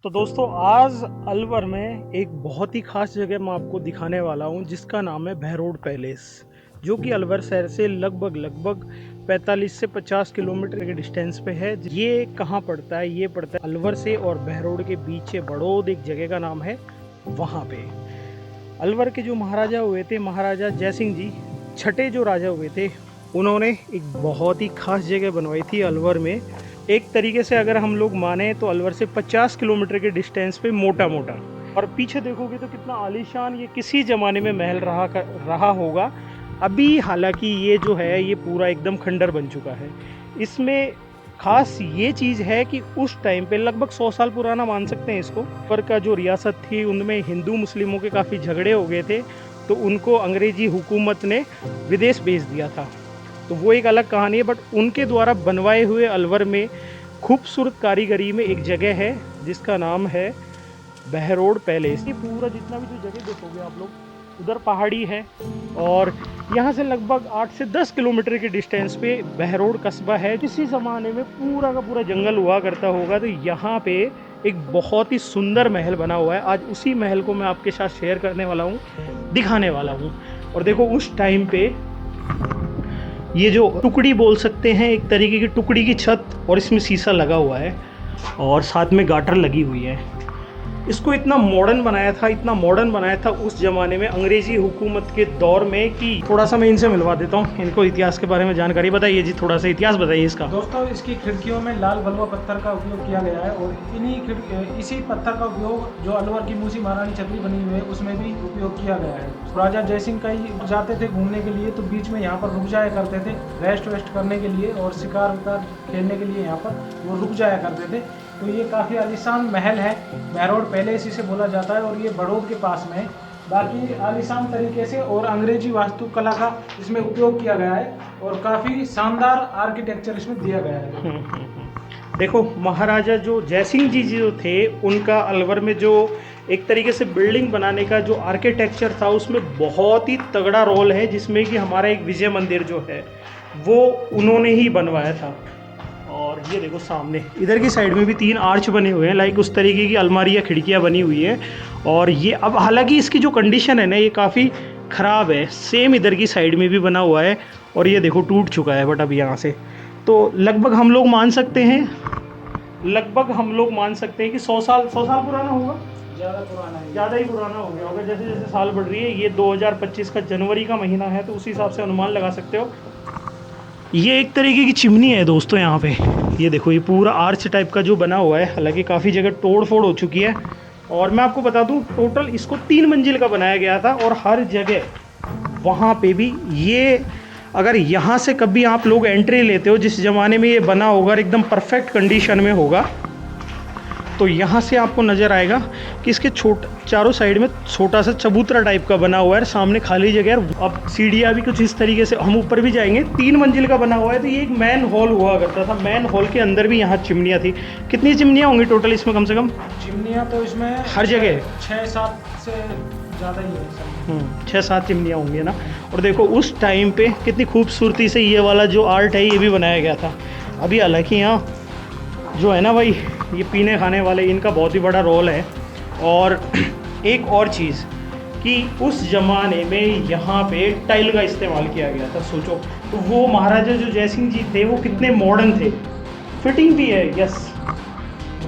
तो दोस्तों आज अलवर में एक बहुत ही खास जगह मैं आपको दिखाने वाला हूँ जिसका नाम है बहरोड पैलेस, जो कि अलवर शहर से लगभग 45 से 50 किलोमीटर के डिस्टेंस पे है। ये कहाँ पड़ता है? ये पड़ता है अलवर से और बहरोड के बीच बड़ौद, एक जगह का नाम है। वहाँ पे अलवर के जो महाराजा हुए थे, महाराजा जयसिंह जी छठे जो राजा हुए थे, उन्होंने एक बहुत ही खास जगह बनवाई थी अलवर में। एक तरीके से अगर हम लोग माने तो अलवर से 50 किलोमीटर के डिस्टेंस पे मोटा मोटा। और पीछे देखोगे तो कितना आलीशान ये किसी ज़माने में महल रहा होगा। अभी हालांकि ये जो है ये पूरा एकदम खंडर बन चुका है। इसमें खास ये चीज़ है कि उस टाइम पे लगभग 100 साल पुराना मान सकते हैं इसको। पर का जो रियासत थी उनमें हिंदू मुस्लिमों के काफ़ी झगड़े हो गए थे, तो उनको अंग्रेज़ी हुकूमत ने विदेश भेज दिया था। तो वो एक अलग कहानी है। बट उनके द्वारा बनवाए हुए अलवर में खूबसूरत कारीगरी में एक जगह है जिसका नाम है बहरोड पैलेस। ये पूरा जितना भी जो जगह देखोगे आप लोग, उधर पहाड़ी है और यहाँ से लगभग 8 से 10 किलोमीटर के डिस्टेंस पे बहरोड कस्बा है। किसी ज़माने में पूरा का पूरा जंगल हुआ करता होगा। तो यहाँ पे एक बहुत ही सुंदर महल बना हुआ है। आज उसी महल को मैं आपके साथ शेयर करने वाला हूँ, दिखाने वाला हूँ। और देखो उस टाइम पे ये जो टुकड़ी बोल सकते हैं, एक तरीके की टुकड़ी की छत, और इसमें शीशा लगा हुआ है और साथ में गाटर लगी हुई है। इसको इतना मॉडर्न बनाया था, इतना मॉडर्न बनाया था उस ज़माने में अंग्रेज़ी हुकूमत के दौर में कि थोड़ा सा मैं इनसे मिलवा देता हूँ, इनको इतिहास के बारे में जानकारी बताइए जी। थोड़ा सा इतिहास बताइए इसका। दोस्तों, इसकी खिड़कियों में लाल बलुआ पत्थर का उपयोग किया गया है और इसी पत्थर का उपयोग जो अलवर की मूसी महारानी छतरी बनी हुई है उसमें भी उपयोग किया गया है। राजा जयसिंह कई जाते थे घूमने के लिए, तो बीच में यहाँ पर रुक जाया करते थे रेस्ट वेस्ट करने के लिए, और शिकार खेलने के लिए यहाँ पर वो रुक जाया करते थे। तो ये काफ़ी आलीशान महल है, बहरोड पैलेस इसे बोला जाता है, और ये बड़ौद के पास में है। बाकी आलीशान तरीके से और अंग्रेजी वास्तुकला का इसमें उपयोग किया गया है और काफ़ी शानदार आर्किटेक्चर इसमें दिया गया है। देखो महाराजा जो जयसिंह जी जो थे, उनका अलवर में जो एक तरीके से बिल्डिंग बनाने का जो आर्किटेक्चर था उसमें बहुत ही तगड़ा रोल है, जिसमें कि हमारा एक विजय मंदिर जो है वो उन्होंने ही बनवाया था। और ये देखो सामने इधर की साइड में भी 3 आर्च बने हुए हैं, लाइक उस तरीके की अलमारियाँ खिड़कियाँ बनी हुई हैं। और ये अब हालांकि इसकी जो कंडीशन है ना ये काफ़ी ख़राब है। सेम इधर की साइड में भी बना हुआ है और ये देखो टूट चुका है। बट अब यहाँ से तो लगभग हम लोग मान सकते हैं कि 100 साल पुराना होगा। ज़्यादा पुराना है, ज़्यादा ही पुराना हो गया होगा। जैसे जैसे साल बढ़ रही है, ये 2025 का जनवरी का महीना है, तो उसी हिसाब से अनुमान लगा सकते हो। ये एक तरीके की चिमनी है दोस्तों यहाँ पे। ये देखो ये पूरा आर्च टाइप का जो बना हुआ है, हालांकि काफ़ी जगह तोड़ फोड़ हो चुकी है। और मैं आपको बता दूँ टोटल इसको 3 मंजिल का बनाया गया था। और हर जगह वहाँ पे भी ये, अगर यहाँ से कभी आप लोग एंट्री लेते हो, जिस ज़माने में ये बना होगा एकदम परफेक्ट कंडीशन में होगा, तो यहाँ से आपको नज़र आएगा कि इसके चारों साइड में छोटा सा चबूतरा टाइप का बना हुआ है, सामने खाली जगह है। अब सीढ़ियाँ भी कुछ इस तरीके से, हम ऊपर भी जाएंगे। 3 मंजिल का बना हुआ है। तो ये एक मैन हॉल हुआ करता था। मैन हॉल के अंदर भी यहाँ चिमनियाँ थी। कितनी चिमनियाँ होंगी टोटल इसमें? कम से कम चिमनियाँ तो इसमें हर जगह 6-7 से ज़्यादा ही है। 6-7 चिमनियाँ होंगी ना। और देखो उस टाइम पे कितनी खूबसूरती से ये वाला जो आर्ट है ये भी बनाया गया था। अभी हालांकि यहाँ जो है ना भाई, ये पीने खाने वाले, इनका बहुत ही बड़ा रोल है। और एक और चीज़ कि उस ज़माने में यहाँ पे टाइल का इस्तेमाल किया गया था। सोचो तो वो महाराजा जो जयसिंह जी थे वो कितने मॉडर्न थे। फिटिंग भी है, यस।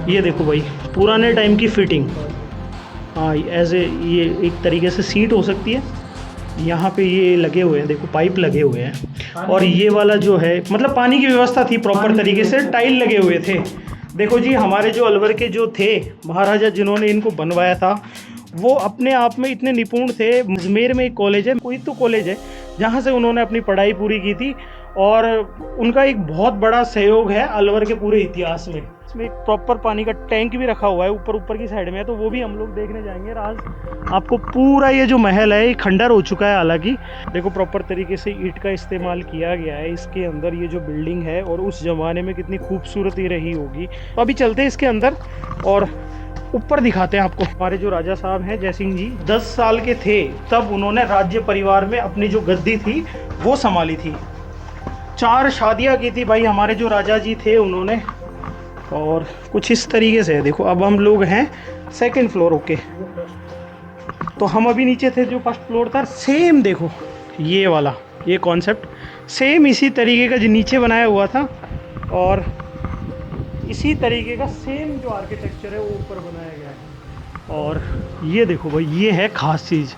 ये देखो भाई पुराने टाइम की फिटिंग। हाँ, ऐसे ये एक तरीके से सीट हो सकती है। यहाँ पे ये लगे हुए हैं, देखो पाइप लगे हुए हैं। और ये वाला जो है मतलब पानी की व्यवस्था थी प्रॉपर तरीके से, टाइल लगे हुए थे। देखो जी हमारे जो अलवर के जो थे महाराजा जिन्होंने इनको बनवाया था, वो अपने आप में इतने निपुण थे। अजमेर में एक कॉलेज है, कोई तो कॉलेज है, जहाँ से उन्होंने अपनी पढ़ाई पूरी की थी। और उनका एक बहुत बड़ा सहयोग है अलवर के पूरे इतिहास में। इसमें एक प्रॉपर पानी का टैंक भी रखा हुआ है ऊपर की साइड में, तो वो भी हम लोग देखने जाएंगे। आज आपको पूरा ये जो महल है ये खंडर हो चुका है। हालांकि देखो प्रॉपर तरीके से ईंट का इस्तेमाल किया गया है इसके अंदर, ये जो बिल्डिंग है, और उस ज़माने में कितनी खूबसूरती रही होगी। तो अभी चलते हैं इसके अंदर और ऊपर दिखाते हैं आपको। हमारे जो राजा साहब हैं जयसिंह जी 10 साल के थे तब उन्होंने राज्य परिवार में अपनी जो गद्दी थी वो संभाली थी। 4 शादियाँ की थी भाई हमारे जो राजा जी थे उन्होंने। और कुछ इस तरीके से है। देखो अब हम लोग हैं सेकंड फ्लोर। ओके, तो हम अभी नीचे थे, जो फर्स्ट फ्लोर था सेम देखो ये वाला, ये कॉन्सेप्ट सेम इसी तरीके का जो नीचे बनाया हुआ था, और इसी तरीके का सेम जो आर्किटेक्चर है वो ऊपर बनाया गया है। और ये देखो भाई, ये है ख़ास चीज़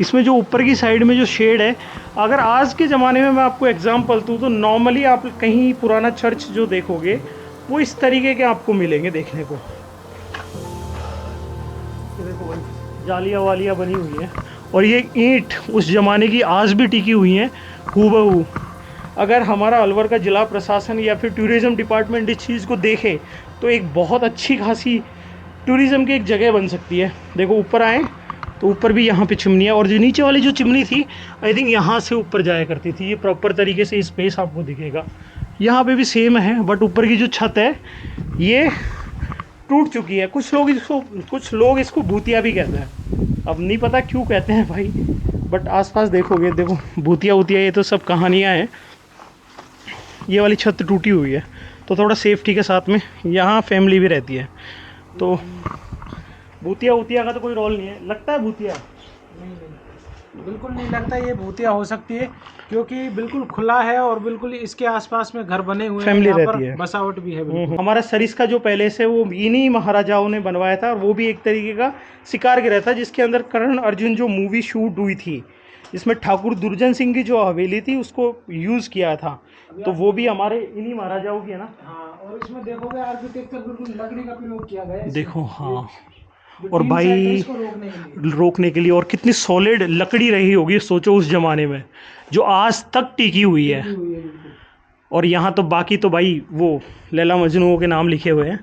इसमें, जो ऊपर की साइड में जो शेड है। अगर आज के ज़माने में मैं आपको एग्जांपल दूँ तो नॉर्मली आप कहीं पुराना चर्च जो देखोगे वो इस तरीके के आपको मिलेंगे देखने को। ये देखो भाई, जालियाँ वालियाँ बनी हुई हैं, और ये ईंट उस ज़माने की आज भी टिकी हुई हैं हूबहू। अगर हमारा अलवर का ज़िला प्रशासन या फिर टूरिज़्म डिपार्टमेंट इस चीज़ को देखे तो एक बहुत अच्छी खासी टूरिज़्म की एक जगह बन सकती है। देखो ऊपर आए तो ऊपर भी यहाँ पे चिमनी है, और जो नीचे वाली जो चिमनी थी आई थिंक यहाँ से ऊपर जाया करती थी। ये प्रॉपर तरीके से स्पेस आपको दिखेगा। यहाँ पे भी सेम है, बट ऊपर की जो छत है ये टूट चुकी है। कुछ लोग इसको भूतिया भी कहते हैं, अब नहीं पता क्यों कहते हैं भाई, बट आसपास देखोगे, देखो भूतिया वूतिया ये तो सब कहानियाँ हैं। ये वाली छत टूटी हुई है, तो थोड़ा सेफ्टी के साथ में यहाँ फैमिली भी रहती है, तो भूतिया वूतिया का तो कोई रोल नहीं है। लगता है भूतिया? नहीं, बिल्कुल नहीं लगता ये भूतिया हो सकती है, क्योंकि बिल्कुल खुला है और बिल्कुल इसके आसपास में घर बने हुए हैं, फैमिली यहाँ रहती पर है, बसावट भी है बिल्कुल। हमारा सरिस का जो पैलेस है वो इन्हीं महाराजाओं ने बनवाया था, और वो भी एक तरीके का शिकार गृह था जिसके अंदर कर्ण अर्जुन जो मूवी शूट हुई थी, इसमें ठाकुर दुर्जन सिंह की जो हवेली थी उसको यूज़ किया था, तो वो भी हमारे इन्हीं महाराजाओं की है ना। हाँ, और इसमें देखोगे आर्किटेक्चर बिल्कुल लकड़ी का प्रयोग किया गया है। देखो हाँ, जो और टीन सेट है भाई इसको रोकने के लिए, और कितनी सॉलिड लकड़ी रही होगी सोचो उस ज़माने में, जो आज तक टिकी हुई है। बिल्कुल। और यहाँ तो बाकी तो भाई वो लैला मजनू के नाम लिखे हुए हैं।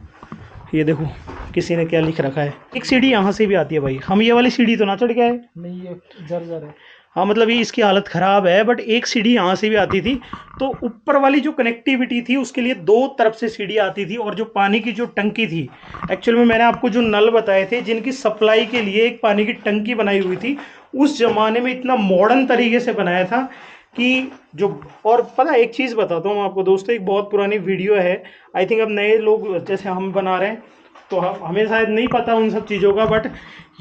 ये देखो किसी ने क्या लिख रखा है। एक सीढ़ी यहाँ से भी आती है भाई, हम ये वाली सीढ़ी तो ना चढ़ के आए। नहीं, ये जर्जर है। हाँ मतलब ये इसकी हालत ख़राब है, बट एक सीढ़ी यहाँ से भी आती थी, तो ऊपर वाली जो कनेक्टिविटी थी उसके लिए दो तरफ से सीढ़ी आती थी। और जो पानी की जो टंकी थी, एक्चुअल में मैंने आपको जो नल बताए थे जिनकी सप्लाई के लिए एक पानी की टंकी बनाई हुई थी, उस ज़माने में इतना मॉडर्न तरीके से बनाया था कि जो, और पता है एक चीज़ बताता हूँ आपको दोस्तों, एक बहुत पुरानी वीडियो है, आई थिंक अब नए लोग जैसे हम बना रहे हैं तो हमें शायद नहीं पता उन सब चीज़ों का, बट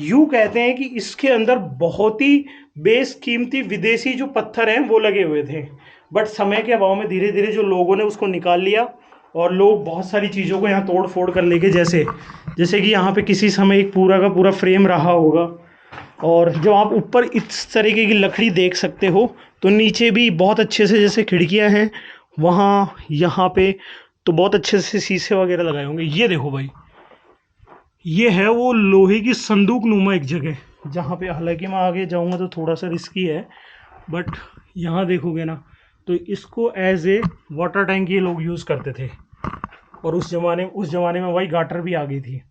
यूँ कहते हैं कि इसके अंदर बहुत ही बेशकीमती विदेशी जो पत्थर हैं वो लगे हुए थे, बट समय के अभाव में धीरे धीरे जो लोगों ने उसको निकाल लिया, और लोग बहुत सारी चीज़ों को यहाँ तोड़ फोड़ कर लेके, जैसे कि यहाँ पे किसी समय एक पूरा का पूरा फ्रेम रहा होगा। और जो आप ऊपर इस तरीके की लकड़ी देख सकते हो, तो नीचे भी बहुत अच्छे से जैसे खिड़कियाँ हैं वहाँ यहाँ पे, तो बहुत अच्छे से शीशे वगैरह लगाए होंगे। ये देखो भाई, ये है वो लोहे की संदूक नुमा एक जगह, जहाँ पे हालांकि मैं आगे जाऊँगा तो थोड़ा सा रिस्की है, बट यहाँ देखोगे ना तो इसको एज ए वाटर टैंक ये लोग यूज़ करते थे, और उस ज़माने में भाई गाटर भी आ गई थी।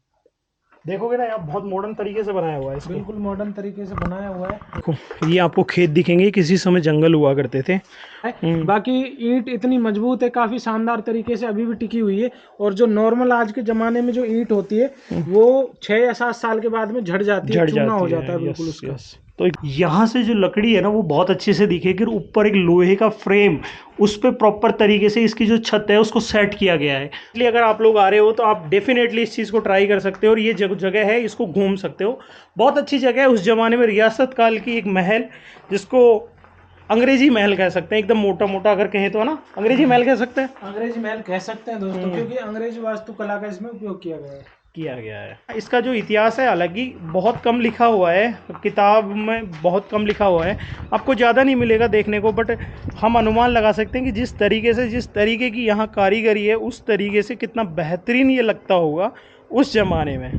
देखोगे ना यार बहुत मॉडर्न तरीके से बनाया हुआ है इसको। बिल्कुल मॉडर्न तरीके से बनाया हुआ है। देखो ये आपको खेत दिखेंगे, किसी समय जंगल हुआ करते थे। बाकी ईंट इतनी मजबूत है, काफी शानदार तरीके से अभी भी टिकी हुई है। और जो नॉर्मल आज के जमाने में जो ईंट होती है वो 6 या 7 साल के बाद में झड़ जाती है, चूना हो जाता है बिल्कुल उसका। तो यहाँ से जो लकड़ी है ना वो बहुत अच्छे से दिखेगी, ऊपर एक लोहे का फ्रेम, उस पर प्रॉपर तरीके से इसकी जो छत है उसको सेट किया गया है। इसलिए अगर आप लोग आ रहे हो तो आप डेफिनेटली इस चीज़ को ट्राई कर सकते हो, और ये जगह है इसको घूम सकते हो, बहुत अच्छी जगह है। उस ज़माने में रियासत काल की एक महल, जिसको अंग्रेजी महल कह सकते हैं, एकदम मोटा मोटा अगर कहें तो, है ना, अंग्रेजी महल कह सकते हैं। अंग्रेजी महल कह सकते हैं दोस्तों, क्योंकि अंग्रेजी वास्तुकला का इसमें उपयोग किया गया है। इसका जो इतिहास है हालांकि बहुत कम लिखा हुआ है, किताब में बहुत कम लिखा हुआ है, आपको ज़्यादा नहीं मिलेगा देखने को, बट हम अनुमान लगा सकते हैं कि जिस तरीके की यहाँ कारीगरी है उस तरीके से कितना बेहतरीन ये लगता होगा उस ज़माने में।